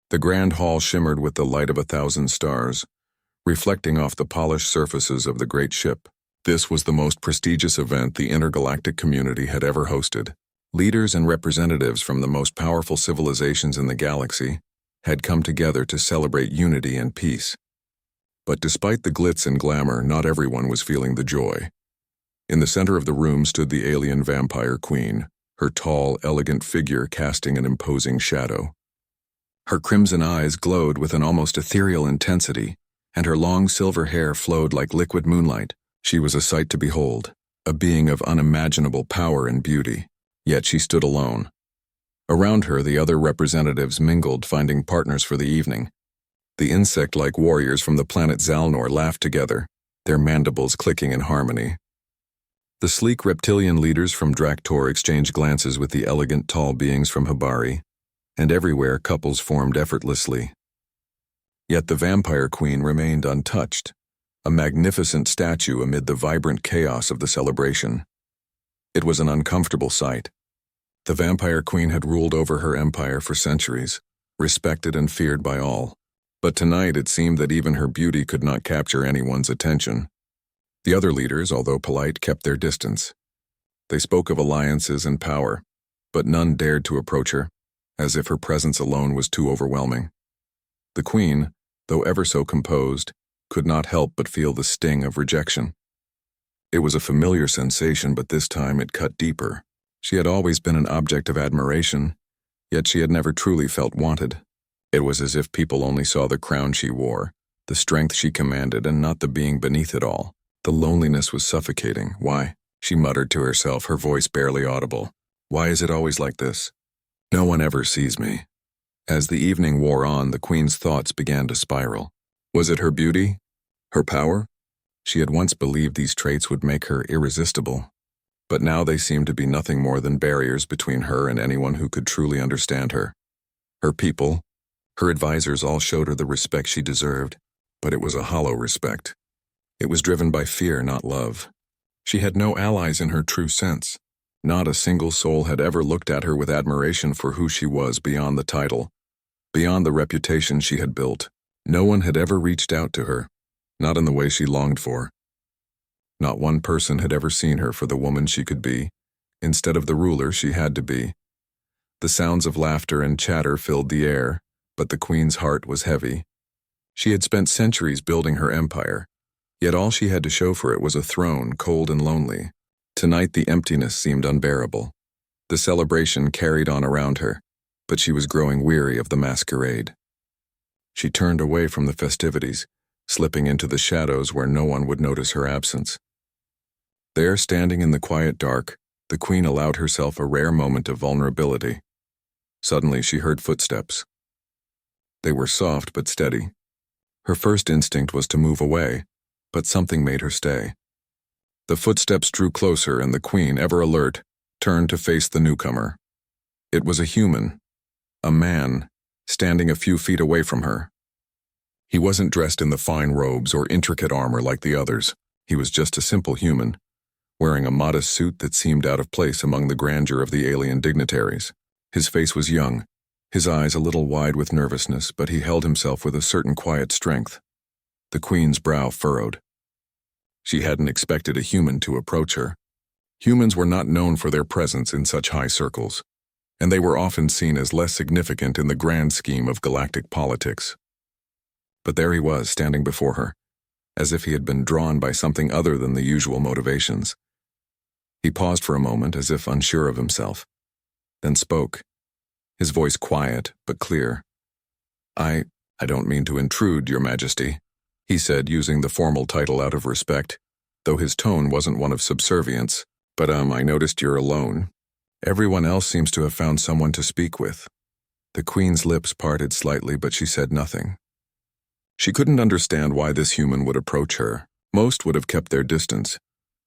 The grand hall shimmered with the light of 1,000 stars, reflecting off the polished surfaces of the great ship. This was the most prestigious event the intergalactic community had ever hosted. Leaders and representatives from the most powerful civilizations in the galaxy had come together to celebrate unity and peace. But despite the glitz and glamour, not everyone was feeling the joy. In the center of the room stood the alien vampire queen, her tall, elegant figure casting an imposing shadow. Her crimson eyes glowed with an almost ethereal intensity, and her long silver hair flowed like liquid moonlight. She was a sight to behold, a being of unimaginable power and beauty, yet she stood alone. Around her, the other representatives mingled, finding partners for the evening. The insect-like warriors from the planet Zalnor laughed together, their mandibles clicking in harmony. The sleek reptilian leaders from Draktor exchanged glances with the elegant tall beings from Habari, and everywhere couples formed effortlessly. Yet the vampire queen remained untouched, a magnificent statue amid the vibrant chaos of the celebration. It was an uncomfortable sight. The vampire queen had ruled over her empire for centuries, respected and feared by all. But tonight it seemed that even her beauty could not capture anyone's attention. The other leaders, although polite, kept their distance. They spoke of alliances and power, but none dared to approach her, as if her presence alone was too overwhelming. The queen, though ever so composed, could not help but feel the sting of rejection. It was a familiar sensation, but this time it cut deeper. She had always been an object of admiration, yet she had never truly felt wanted. It was as if people only saw the crown she wore, the strength she commanded, and not the being beneath it all. The loneliness was suffocating. Why? She muttered to herself, her voice barely audible. Why is it always like this? No one ever sees me. As the evening wore on, the queen's thoughts began to spiral. Was it her beauty? Her power? She had once believed these traits would make her irresistible, but now they seemed to be nothing more than barriers between her and anyone who could truly understand her. Her people, her advisors all showed her the respect she deserved, but it was a hollow respect. It was driven by fear, not love. She had no allies in her true sense. Not a single soul had ever looked at her with admiration for who she was beyond the title, beyond the reputation she had built. No one had ever reached out to her, not in the way she longed for. Not one person had ever seen her for the woman she could be, instead of the ruler she had to be. The sounds of laughter and chatter filled the air, but the queen's heart was heavy. She had spent centuries building her empire, yet all she had to show for it was a throne, cold and lonely. Tonight the emptiness seemed unbearable. The celebration carried on around her, but she was growing weary of the masquerade. She turned away from the festivities, slipping into the shadows where no one would notice her absence. There, standing in the quiet dark, the queen allowed herself a rare moment of vulnerability. Suddenly she heard footsteps. They were soft but steady. Her first instinct was to move away, but something made her stay. The footsteps drew closer, and the queen, ever alert, turned to face the newcomer. It was a human, a man, standing a few feet away from her. He wasn't dressed in the fine robes or intricate armor like the others. He was just a simple human, wearing a modest suit that seemed out of place among the grandeur of the alien dignitaries. His face was young, his eyes a little wide with nervousness, but he held himself with a certain quiet strength. The queen's brow furrowed. She hadn't expected a human to approach her. Humans were not known for their presence in such high circles, and they were often seen as less significant in the grand scheme of galactic politics. But there he was, standing before her, as if he had been drawn by something other than the usual motivations. He paused for a moment, as if unsure of himself, then spoke, his voice quiet but clear. I don't mean to intrude, Your Majesty," he said, using the formal title out of respect, though his tone wasn't one of subservience. But I noticed you're alone. Everyone else seems to have found someone to speak with." The queen's lips parted slightly, but she said nothing. She couldn't understand why this human would approach her. Most would have kept their distance,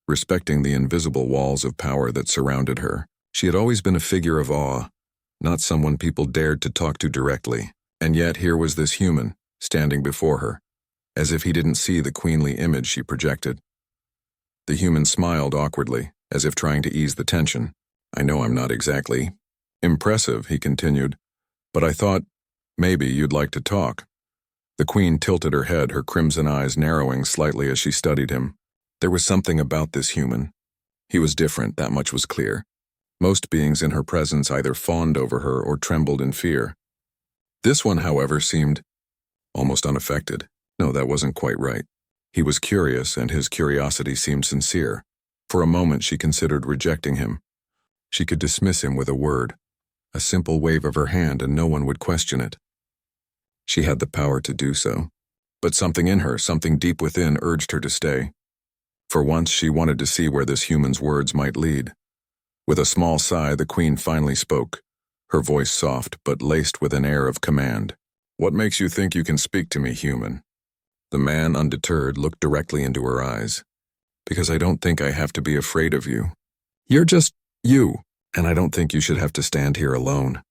respecting the invisible walls of power that surrounded her. She had always been a figure of awe, not someone people dared to talk to directly. And yet here was this human, standing before her, as if he didn't see the queenly image she projected. The human smiled awkwardly, as if trying to ease the tension. "I know I'm not exactly impressive," he continued, "but I thought Maybe you'd like to talk." The queen tilted her head, her crimson eyes narrowing slightly as she studied him. There was something about this human. He was different, that much was clear. Most beings in her presence either fawned over her or trembled in fear. This one, however, seemed almost unaffected. No, that wasn't quite right. He was curious, and his curiosity seemed sincere. For a moment she considered rejecting him. She could dismiss him with a word, a simple wave of her hand, and no one would question it. She had the power to do so. But something in her, something deep within, urged her to stay. For once she wanted to see where this human's words might lead. With a small sigh, the queen finally spoke, her voice soft but laced with an air of command. "What makes you think you can speak to me, human?" The man, undeterred, looked directly into her eyes. "Because I don't think I have to be afraid of you. You're just you, and I don't think you should have to stand here alone."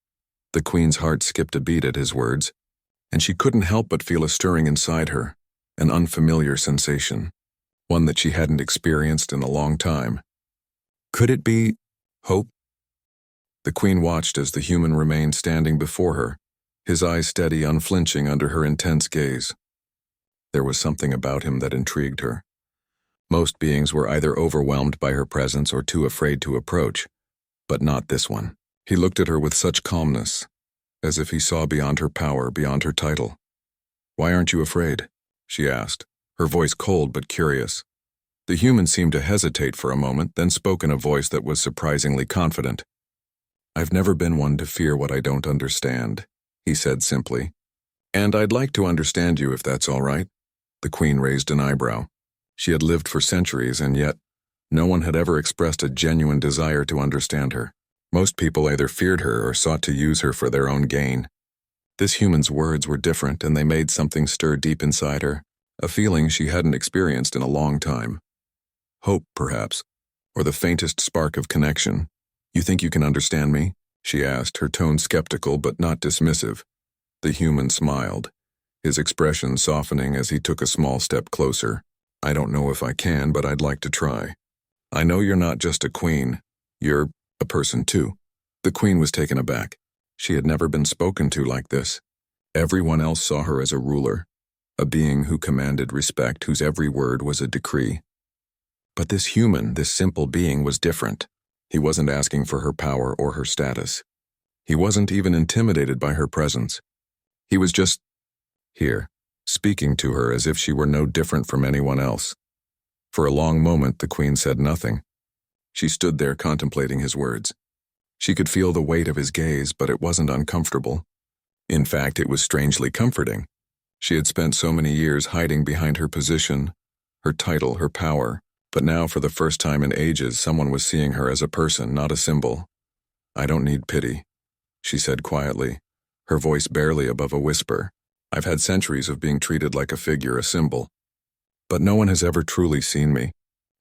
The queen's heart skipped a beat at his words, and she couldn't help but feel a stirring inside her, an unfamiliar sensation, one that she hadn't experienced in a long time. Could it be hope? The queen watched as the human remained standing before her, his eyes steady, unflinching under her intense gaze. There was something about him that intrigued her. Most beings were either overwhelmed by her presence or too afraid to approach, but not this one. He looked at her with such calmness, as if he saw beyond her power, beyond her title. "Why aren't you afraid?" she asked, her voice cold but curious. The human seemed to hesitate for a moment, then spoke in a voice that was surprisingly confident. "I've never been one to fear what I don't understand," he said simply. "And I'd like to understand you if that's all right." The queen raised an eyebrow. She had lived for centuries, and yet no one had ever expressed a genuine desire to understand her. Most people either feared her or sought to use her for their own gain. This human's words were different, and they made something stir deep inside her, a feeling she hadn't experienced in a long time. Hope, perhaps, or the faintest spark of connection. "You think you can understand me?" she asked, her tone skeptical but not dismissive. The human smiled, his expression softening as he took a small step closer. "I don't know if I can, but I'd like to try. I know you're not just a queen. You're a person too." The queen was taken aback. She had never been spoken to like this. Everyone else saw her as a ruler, a being who commanded respect, whose every word was a decree. But this human, this simple being, was different. He wasn't asking for her power or her status. He wasn't even intimidated by her presence. He was just here, speaking to her as if she were no different from anyone else. For a long moment, the queen said nothing. She stood there contemplating his words. She could feel the weight of his gaze, but it wasn't uncomfortable. In fact, it was strangely comforting. She had spent so many years hiding behind her position, her title, her power, but now for the first time in ages someone was seeing her as a person, not a symbol. "I don't need pity," she said quietly, her voice barely above a whisper. "I've had centuries of being treated like a figure, a symbol. But no one has ever truly seen me.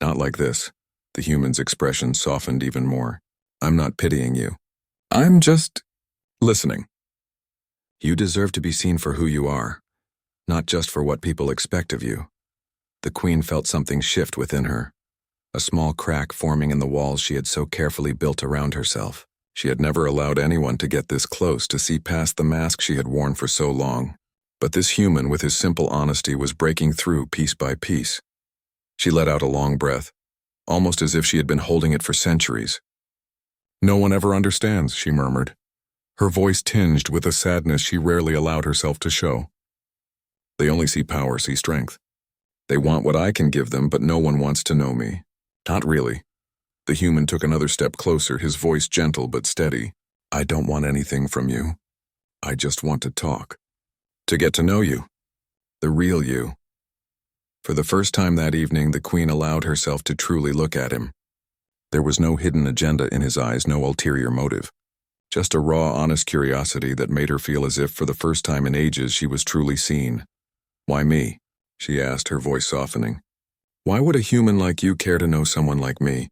Not like this." The human's expression softened even more. "I'm not pitying you. I'm just listening. You deserve to be seen for who you are, not just for what people expect of you." The queen felt something shift within her, a small crack forming in the walls she had so carefully built around herself. She had never allowed anyone to get this close, to see past the mask she had worn for so long. But this human, with his simple honesty, was breaking through piece by piece. She let out a long breath, almost as if she had been holding it for centuries. "No one ever understands," she murmured, her voice tinged with a sadness she rarely allowed herself to show. "They only see power, see strength. They want what I can give them, but no one wants to know me. Not really." The human took another step closer, his voice gentle but steady. "I don't want anything from you. I just want to talk. To get to know you. The real you." For the first time that evening, the queen allowed herself to truly look at him. There was no hidden agenda in his eyes, no ulterior motive. Just a raw, honest curiosity that made her feel as if for the first time in ages she was truly seen. "Why me?" she asked, her voice softening. "Why would a human like you care to know someone like me?"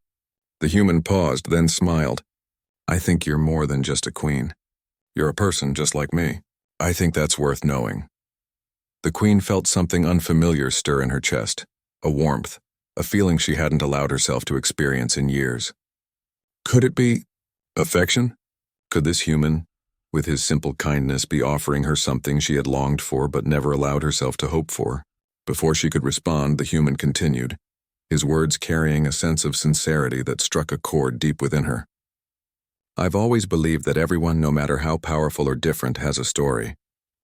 The human paused, then smiled. "I think you're more than just a queen. You're a person just like me. I think that's worth knowing." The queen felt something unfamiliar stir in her chest, a warmth, a feeling she hadn't allowed herself to experience in years. Could it be affection? Could this human, with his simple kindness be offering her something she had longed for but never allowed herself to hope for. Before she could respond, the human continued, his words carrying a sense of sincerity that struck a chord deep within her. I've always believed that everyone, no matter how powerful or different, has a story.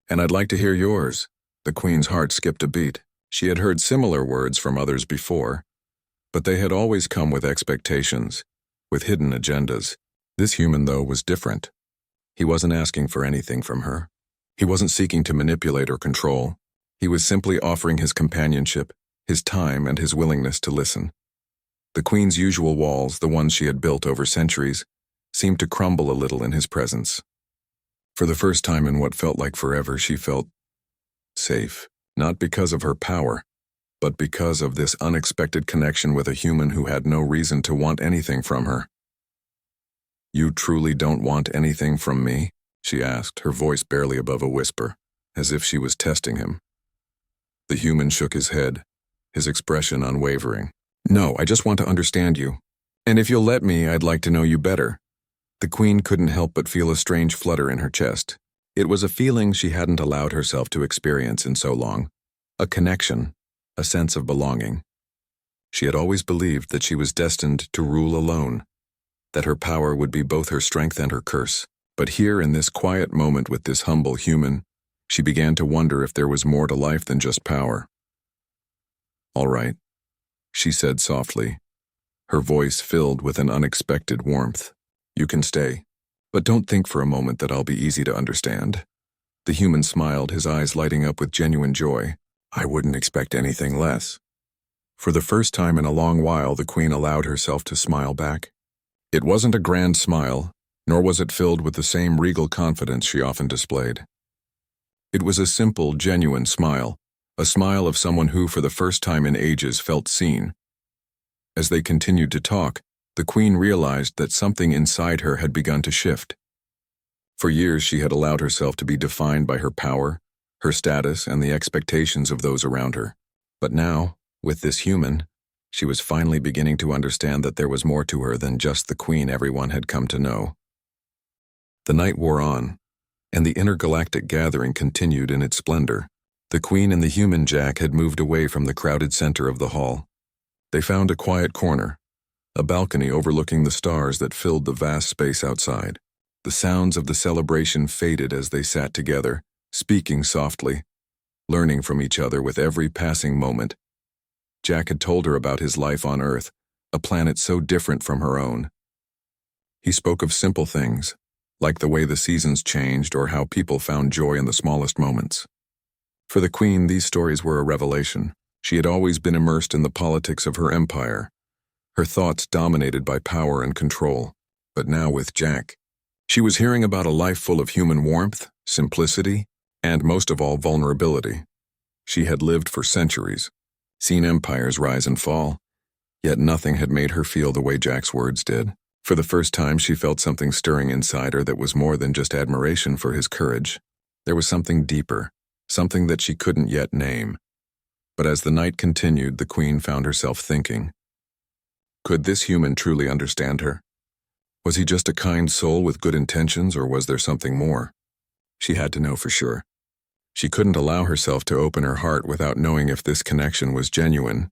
And I'd like to hear yours. The Queen's heart skipped a beat. She had heard similar words from others before, but they had always come with expectations, with hidden agendas. This human, though, was different. He wasn't asking for anything from her. He wasn't seeking to manipulate or control. He was simply offering his companionship, his time, and his willingness to listen. The Queen's usual walls, the ones she had built over centuries, seemed to crumble a little in his presence. For the first time in what felt like forever, she felt safe, not because of her power, but because of this unexpected connection with a human who had no reason to want anything from her. You truly don't want anything from me? She asked, her voice barely above a whisper, as if she was testing him. The human shook his head, his expression unwavering. No, I just want to understand you. And if you'll let me, I'd like to know you better. The Queen couldn't help but feel a strange flutter in her chest. It was a feeling she hadn't allowed herself to experience in so long. A connection, a sense of belonging. She had always believed that she was destined to rule alone, that her power would be both her strength and her curse. But here, in this quiet moment with this humble human, she began to wonder if there was more to life than just power. All right, she said softly, her voice filled with an unexpected warmth. You can stay, but don't think for a moment that I'll be easy to understand. The human smiled, his eyes lighting up with genuine joy. I wouldn't expect anything less. For the first time in a long while, the Queen allowed herself to smile back. It wasn't a grand smile, nor was it filled with the same regal confidence she often displayed. It was a simple, genuine smile, a smile of someone who, for the first time in ages, felt seen. As they continued to talk, the Queen realized that something inside her had begun to shift. For years she had allowed herself to be defined by her power, her status, and the expectations of those around her. But now, with this human, she was finally beginning to understand that there was more to her than just the Queen everyone had come to know. The night wore on, and the intergalactic gathering continued in its splendor. The Queen and the human Jack had moved away from the crowded center of the hall. They found a quiet corner, a balcony overlooking the stars that filled the vast space outside. The sounds of the celebration faded as they sat together, speaking softly, learning from each other with every passing moment. Jack had told her about his life on Earth, a planet so different from her own. He spoke of simple things, like the way the seasons changed or how people found joy in the smallest moments. For the Queen, these stories were a revelation. She had always been immersed in the politics of her empire, her thoughts dominated by power and control. But now with Jack, she was hearing about a life full of human warmth, simplicity, and most of all, vulnerability. She had lived for centuries, seen empires rise and fall, yet nothing had made her feel the way Jack's words did. For the first time, she felt something stirring inside her that was more than just admiration for his courage. There was something deeper, something that she couldn't yet name. But as the night continued, the Queen found herself thinking, could this human truly understand her? Was he just a kind soul with good intentions, or was there something more? She had to know for sure. She couldn't allow herself to open her heart without knowing if this connection was genuine,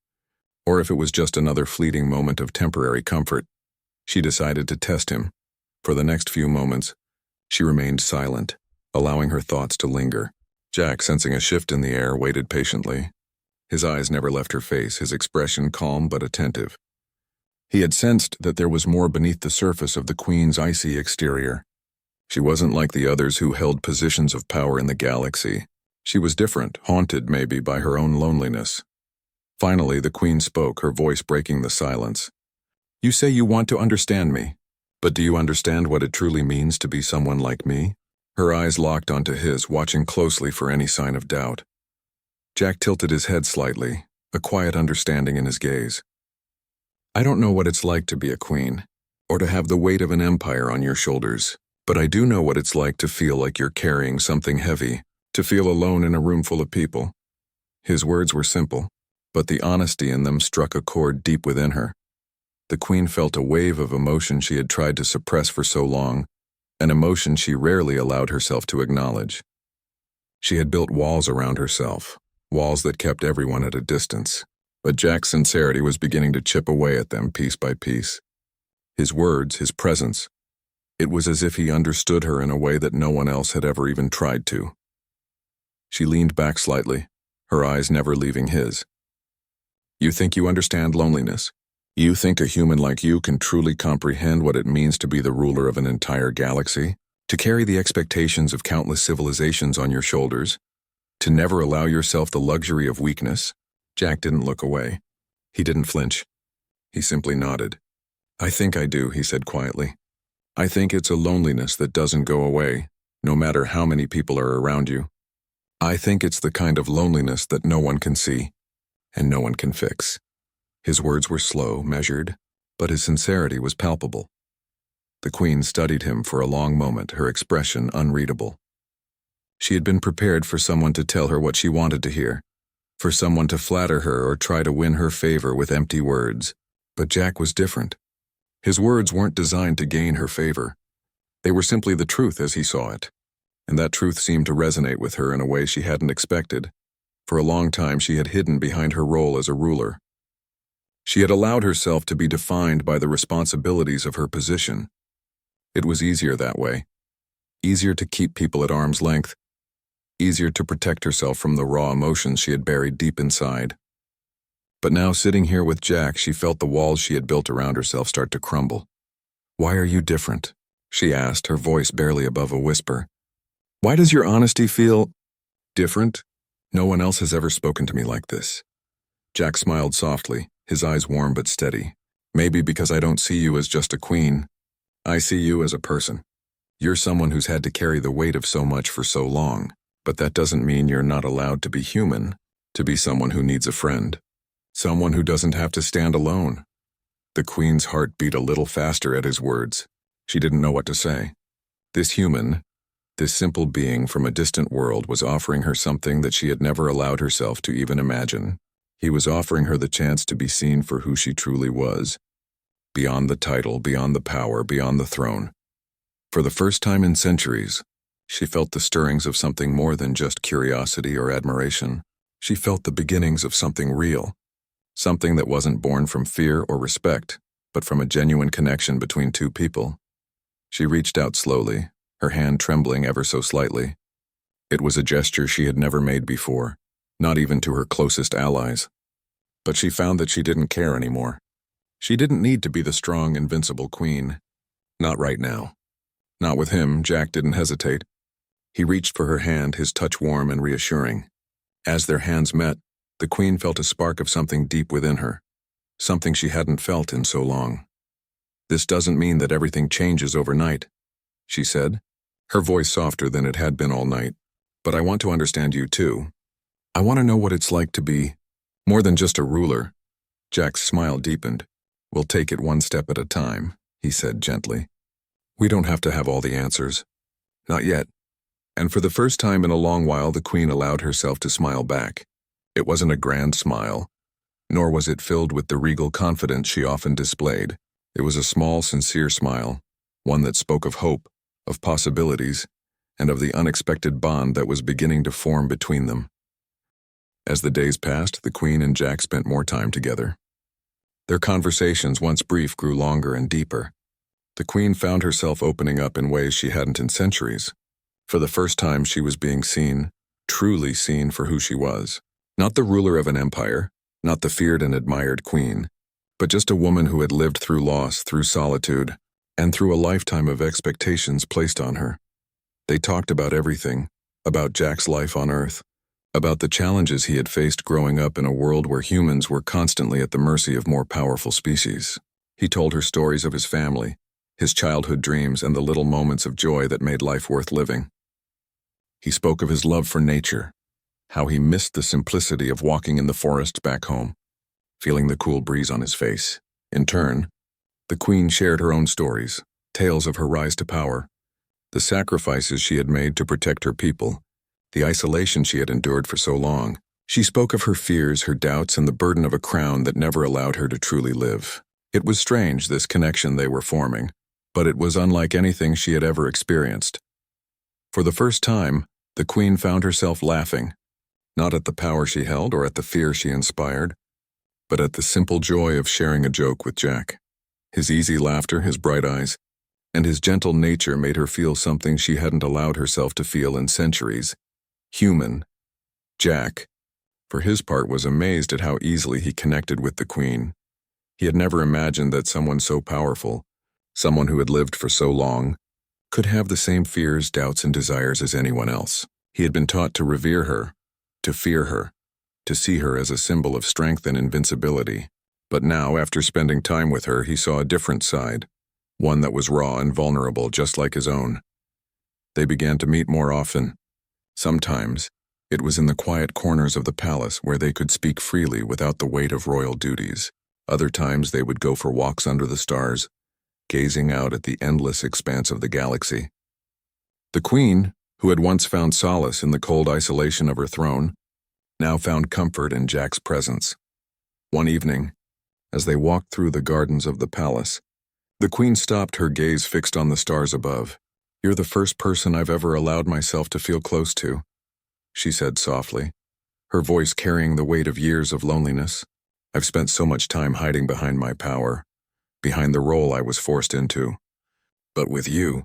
or if it was just another fleeting moment of temporary comfort. She decided to test him. For the next few moments, she remained silent, allowing her thoughts to linger. Jack, sensing a shift in the air, waited patiently. His eyes never left her face, his expression calm but attentive. He had sensed that there was more beneath the surface of the Queen's icy exterior. She wasn't like the others who held positions of power in the galaxy. She was different, haunted maybe by her own loneliness. Finally, the Queen spoke, her voice breaking the silence. You say you want to understand me, but do you understand what it truly means to be someone like me? Her eyes locked onto his, watching closely for any sign of doubt. Jack tilted his head slightly, a quiet understanding in his gaze. I don't know what it's like to be a queen, or to have the weight of an empire on your shoulders, but I do know what it's like to feel like you're carrying something heavy, to feel alone in a room full of people. His words were simple, but the honesty in them struck a chord deep within her. The Queen felt a wave of emotion she had tried to suppress for so long, an emotion she rarely allowed herself to acknowledge. She had built walls around herself, walls that kept everyone at a distance, but Jack's sincerity was beginning to chip away at them piece by piece. His words, his presence, it was as if he understood her in a way that no one else had ever even tried to. She leaned back slightly, her eyes never leaving his. "You think you understand loneliness? You think a human like you can truly comprehend what it means to be the ruler of an entire galaxy? To carry the expectations of countless civilizations on your shoulders? To never allow yourself the luxury of weakness?" Jack didn't look away. He didn't flinch. He simply nodded. "I think I do," he said quietly. "I think it's a loneliness that doesn't go away, no matter how many people are around you. I think it's the kind of loneliness that no one can see, and no one can fix." His words were slow, measured, but his sincerity was palpable. The Queen studied him for a long moment, her expression unreadable. She had been prepared for someone to tell her what she wanted to hear, for someone to flatter her or try to win her favor with empty words. But Jack was different. His words weren't designed to gain her favor. They were simply the truth as he saw it, and that truth seemed to resonate with her in a way she hadn't expected. For a long time she had hidden behind her role as a ruler. She had allowed herself to be defined by the responsibilities of her position. It was easier that way. Easier to keep people at arm's length. Easier to protect herself from the raw emotions she had buried deep inside. But now, sitting here with Jack, she felt the walls she had built around herself start to crumble. "Why are you different?" she asked, her voice barely above a whisper. "Why does your honesty feel different? No one else has ever spoken to me like this." Jack smiled softly, his eyes warm but steady. "Maybe because I don't see you as just a queen. I see you as a person. You're someone who's had to carry the weight of so much for so long, but that doesn't mean you're not allowed to be human, to be someone who needs a friend. Someone who doesn't have to stand alone." The Queen's heart beat a little faster at his words. She didn't know what to say. This human, this simple being from a distant world, was offering her something that she had never allowed herself to even imagine. He was offering her the chance to be seen for who she truly was. Beyond the title, beyond the power, beyond the throne. For the first time in centuries, she felt the stirrings of something more than just curiosity or admiration. She felt the beginnings of something real. Something that wasn't born from fear or respect, but from a genuine connection between two people. She reached out slowly, her hand trembling ever so slightly. It was a gesture she had never made before, not even to her closest allies. But she found that she didn't care anymore. She didn't need to be the strong, invincible queen. Not right now. Not with him. Jack didn't hesitate. He reached for her hand, his touch warm and reassuring. As their hands met, the Queen felt a spark of something deep within her, something she hadn't felt in so long. "This doesn't mean that everything changes overnight," she said, her voice softer than it had been all night. "But I want to understand you too. I want to know what it's like to be more than just a ruler." Jack's smile deepened. "We'll take it one step at a time," he said gently. "We don't have to have all the answers. Not yet." And for the first time in a long while, the Queen allowed herself to smile back. It wasn't a grand smile, nor was it filled with the regal confidence she often displayed. It was a small, sincere smile, one that spoke of hope, of possibilities, and of the unexpected bond that was beginning to form between them. As the days passed, the Queen and Jack spent more time together. Their conversations, once brief, grew longer and deeper. The Queen found herself opening up in ways she hadn't in centuries. For the first time, she was being seen, truly seen for who she was. Not the ruler of an empire, not the feared and admired queen, but just a woman who had lived through loss, through solitude, and through a lifetime of expectations placed on her. They talked about everything, about Jack's life on Earth, about the challenges he had faced growing up in a world where humans were constantly at the mercy of more powerful species. He told her stories of his family, his childhood dreams, and the little moments of joy that made life worth living. He spoke of his love for nature, how he missed the simplicity of walking in the forest back home, feeling the cool breeze on his face. In turn, the Queen shared her own stories, tales of her rise to power, the sacrifices she had made to protect her people, the isolation she had endured for so long. She spoke of her fears, her doubts, and the burden of a crown that never allowed her to truly live. It was strange, this connection they were forming. but it was unlike anything she had ever experienced. For the first time, the Queen found herself laughing, not at the power she held or at the fear she inspired, but at the simple joy of sharing a joke with Jack. His easy laughter, his bright eyes, and his gentle nature made her feel something she hadn't allowed herself to feel in centuries. Human. Jack, for his part, was amazed at how easily he connected with the Queen. He had never imagined that someone so powerful, someone who had lived for so long, could have the same fears, doubts, and desires as anyone else. He had been taught to revere her, to fear her, to see her as a symbol of strength and invincibility. But now, after spending time with her, he saw a different side, one that was raw and vulnerable, just like his own. They began to meet more often. Sometimes, it was in the quiet corners of the palace where they could speak freely without the weight of royal duties. Other times they would go for walks under the stars, gazing out at the endless expanse of the galaxy. The Queen, who had once found solace in the cold isolation of her throne, now found comfort in Jack's presence. One evening, as they walked through the gardens of the palace, the Queen stopped, her gaze fixed on the stars above. "You're the first person I've ever allowed myself to feel close to," she said softly, her voice carrying the weight of years of loneliness. "I've spent so much time hiding behind my power, behind the role I was forced into. But with you,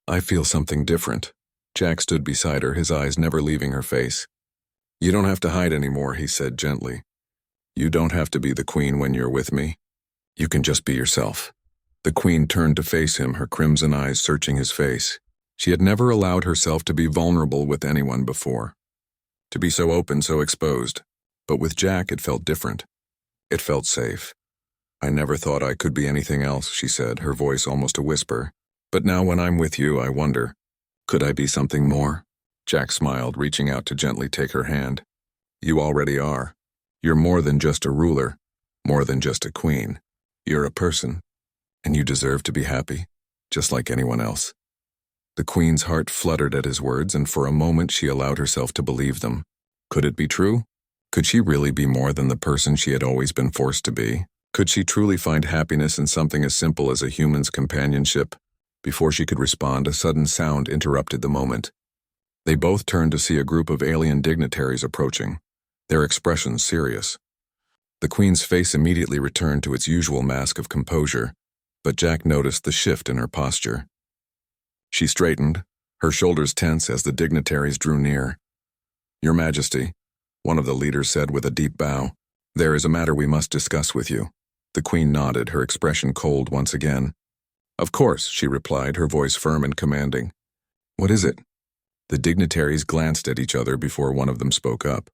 I feel something different." Jack stood beside her, his eyes never leaving her face. "You don't have to hide anymore," he said gently. "You don't have to be the Queen when you're with me. You can just be yourself." The Queen turned to face him, her crimson eyes searching his face. She had never allowed herself to be vulnerable with anyone before, to be so open, so exposed. But with Jack, it felt different. It felt safe. "I never thought I could be anything else," she said, her voice almost a whisper. "But now when I'm with you, I wonder, could I be something more?" Jack smiled, reaching out to gently take her hand. "You already are. You're more than just a ruler, more than just a queen. You're a person, and you deserve to be happy, just like anyone else." The Queen's heart fluttered at his words, and for a moment she allowed herself to believe them. Could it be true? Could she really be more than the person she had always been forced to be? Could she truly find happiness in something as simple as a human's companionship? Before she could respond, a sudden sound interrupted the moment. They both turned to see a group of alien dignitaries approaching, their expressions serious. The Queen's face immediately returned to its usual mask of composure, but Jack noticed the shift in her posture. She straightened, her shoulders tense as the dignitaries drew near. "Your Majesty," one of the leaders said with a deep bow, "there is a matter we must discuss with you." The Queen nodded, her expression cold once again. "Of course," she replied, her voice firm and commanding. "What is it?" The dignitaries glanced at each other before one of them spoke up.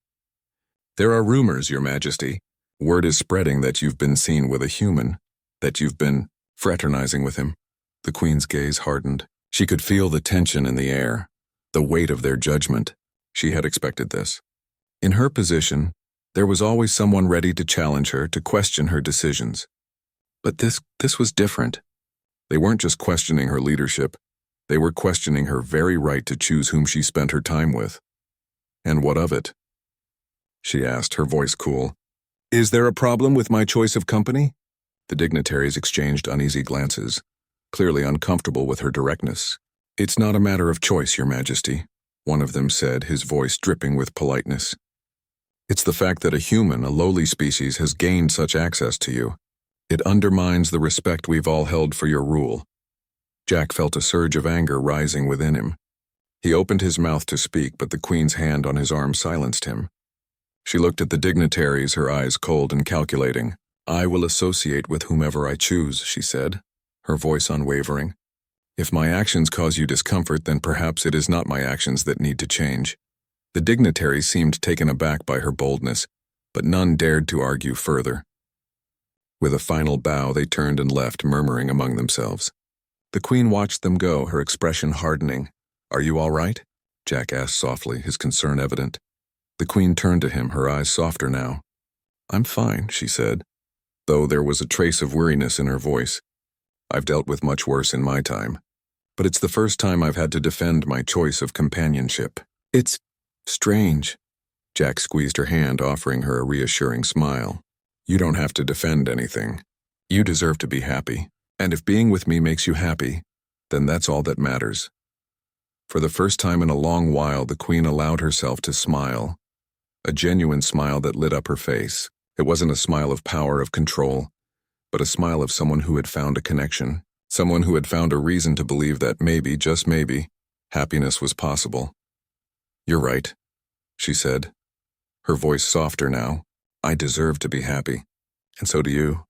"There are rumors, Your Majesty. Word is spreading that you've been seen with a human, that you've been fraternizing with him." The Queen's gaze hardened. She could feel the tension in the air, the weight of their judgment. She had expected this. In her position, there was always someone ready to challenge her, to question her decisions. But this was different. They weren't just questioning her leadership. They were questioning her very right to choose whom she spent her time with. "And what of it?" she asked, her voice cool. "Is there a problem with my choice of company?" The dignitaries exchanged uneasy glances, clearly uncomfortable with her directness. "It's not a matter of choice, Your Majesty," one of them said, his voice dripping with politeness. "It's the fact that a human, a lowly species, has gained such access to you. It undermines the respect we've all held for your rule." Jack felt a surge of anger rising within him. He opened his mouth to speak, but the Queen's hand on his arm silenced him. She looked at the dignitaries, her eyes cold and calculating. "I will associate with whomever I choose," she said, her voice unwavering. "If my actions cause you discomfort, then perhaps it is not my actions that need to change." The dignitaries seemed taken aback by her boldness, but none dared to argue further. With a final bow, they turned and left, murmuring among themselves. The Queen watched them go, her expression hardening. "Are you all right?" Jack asked softly, his concern evident. The Queen turned to him, her eyes softer now. "I'm fine," she said, though there was a trace of weariness in her voice. "I've dealt with much worse in my time, but it's the first time I've had to defend my choice of companionship. It's strange." Jack squeezed her hand, offering her a reassuring smile. "You don't have to defend anything. You deserve to be happy. And if being with me makes you happy, then that's all that matters. For the first time in a long while, the queen allowed herself to smile, a genuine smile that lit up her face. It wasn't a smile of power, of control, but a smile of someone who had found a connection, someone who had found a reason to believe that maybe, just maybe, happiness was possible. "You're right," she said, her voice softer now. "I deserve to be happy, and so do you."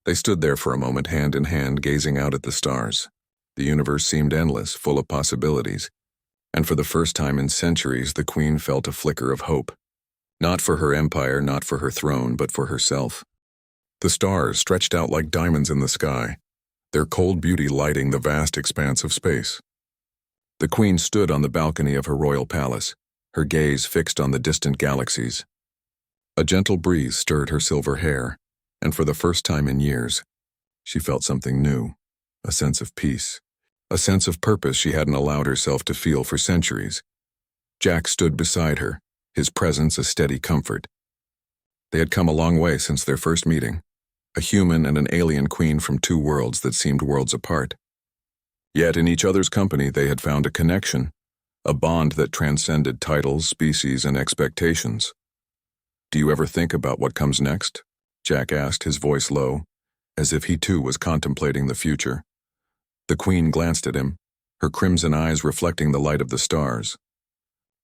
They stood there for a moment, hand in hand, gazing out at the stars. The universe seemed endless, full of possibilities, and for the first time in centuries, the queen felt a flicker of hope. Not for her empire, not for her throne, but for herself. The stars stretched out like diamonds in the sky, their cold beauty lighting the vast expanse of space. The queen stood on the balcony of her royal palace, her gaze fixed on the distant galaxies. A gentle breeze stirred her silver hair, and for the first time in years, she felt something new, a sense of peace, a sense of purpose she hadn't allowed herself to feel for centuries. Jack stood beside her, his presence a steady comfort. They had come a long way since their first meeting, a human and an alien queen from two worlds that seemed worlds apart. Yet in each other's company they had found a connection, a bond that transcended titles, species, and expectations. "Do you ever think about what comes next?" Jack asked, his voice low, as if he too was contemplating the future. The queen glanced at him, her crimson eyes reflecting the light of the stars.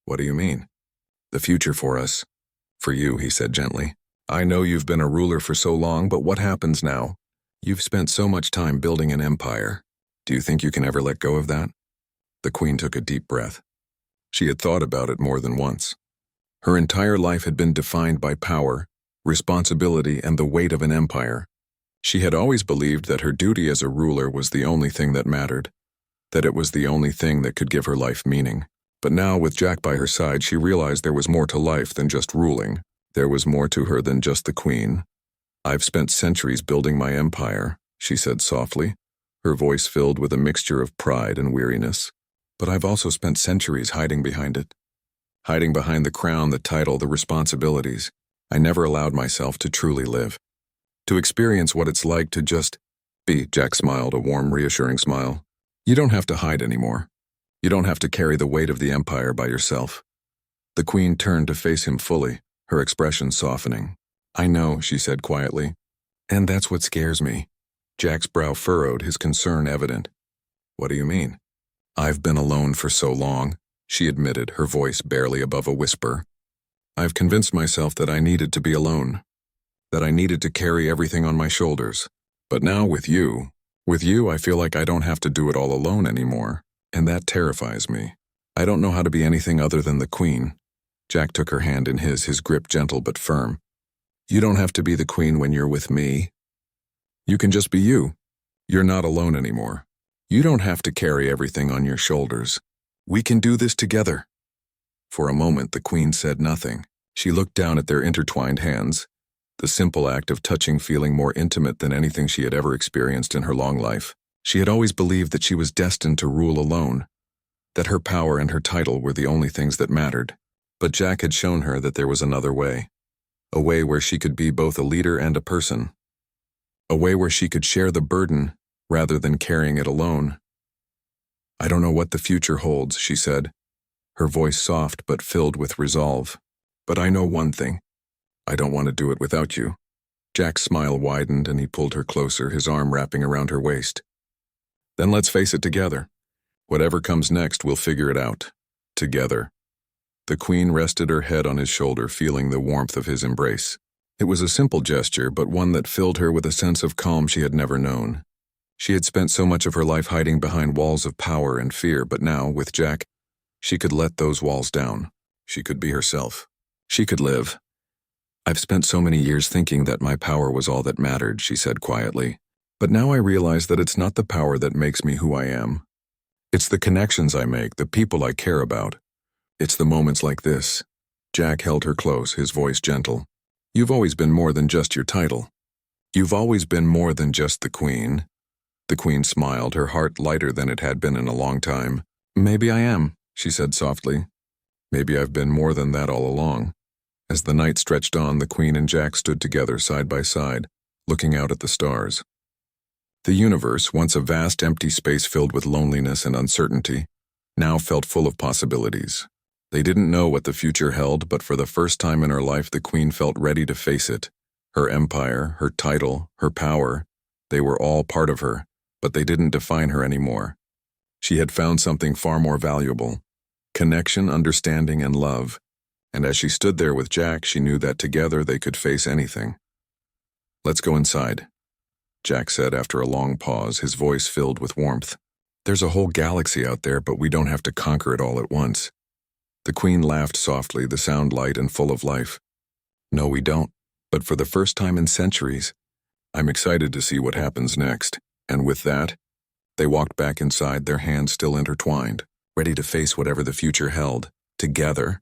"What do you mean?" "The future for us. For you," he said gently. "I know you've been a ruler for so long, but what happens now? You've spent so much time building an empire. Do you think you can ever let go of that?" The queen took a deep breath. She had thought about it more than once. Her entire life had been defined by power, responsibility, and the weight of an empire. She had always believed that her duty as a ruler was the only thing that mattered, that it was the only thing that could give her life meaning. But now, with Jack by her side, she realized there was more to life than just ruling. There was more to her than just the queen. "I've spent centuries building my empire," she said softly, her voice filled with a mixture of pride and weariness. "But I've also spent centuries hiding behind it. Hiding behind the crown, the title, the responsibilities. I never allowed myself to truly live. To experience what it's like to just be." Jack smiled, a warm, reassuring smile. "You don't have to hide anymore. You don't have to carry the weight of the empire by yourself." The queen turned to face him fully, her expression softening. "I know," she said quietly. "And that's what scares me." Jack's brow furrowed, his concern evident. "What do you mean?" "I've been alone for so long," she admitted, her voice barely above a whisper. "I've convinced myself that I needed to be alone, that I needed to carry everything on my shoulders. But now with you, I feel like I don't have to do it all alone anymore, and that terrifies me. I don't know how to be anything other than the queen." Jack took her hand in his grip gentle but firm. "You don't have to be the queen when you're with me. You can just be you. You're not alone anymore. You don't have to carry everything on your shoulders. We can do this together." For a moment, the queen said nothing. She looked down at their intertwined hands, the simple act of touching feeling more intimate than anything she had ever experienced in her long life. She had always believed that she was destined to rule alone, that her power and her title were the only things that mattered. But Jack had shown her that there was another way, a way where she could be both a leader and a person, a way where she could share the burden rather than carrying it alone. "I don't know what the future holds," she said, her voice soft but filled with resolve. "But I know one thing. I don't want to do it without you." Jack's smile widened and he pulled her closer, his arm wrapping around her waist. "Then let's face it together. Whatever comes next, we'll figure it out. Together." The queen rested her head on his shoulder, feeling the warmth of his embrace. It was a simple gesture, but one that filled her with a sense of calm she had never known. She had spent so much of her life hiding behind walls of power and fear, but now, with Jack, she could let those walls down. She could be herself. She could live. "I've spent so many years thinking that my power was all that mattered," she said quietly. "But now I realize that it's not the power that makes me who I am. It's the connections I make, the people I care about. It's the moments like this." Jack held her close, his voice gentle. "You've always been more than just your title. You've always been more than just the queen." The queen smiled, her heart lighter than it had been in a long time. "Maybe I am," she said softly. "Maybe I've been more than that all along." As the night stretched on, the queen and Jack stood together side by side, looking out at the stars. The universe, once a vast empty space filled with loneliness and uncertainty, now felt full of possibilities. They didn't know what the future held, but for the first time in her life the queen felt ready to face it. Her empire, her title, her power, they were all part of her, but they didn't define her anymore. She had found something far more valuable: connection, understanding, and love. And as she stood there with Jack, she knew that together they could face anything. "Let's go inside," Jack said after a long pause, his voice filled with warmth. "There's a whole galaxy out there, but we don't have to conquer it all at once." The queen laughed softly, the sound light and full of life. "No, we don't. But for the first time in centuries, I'm excited to see what happens next." And with that, they walked back inside, their hands still intertwined, ready to face whatever the future held, together,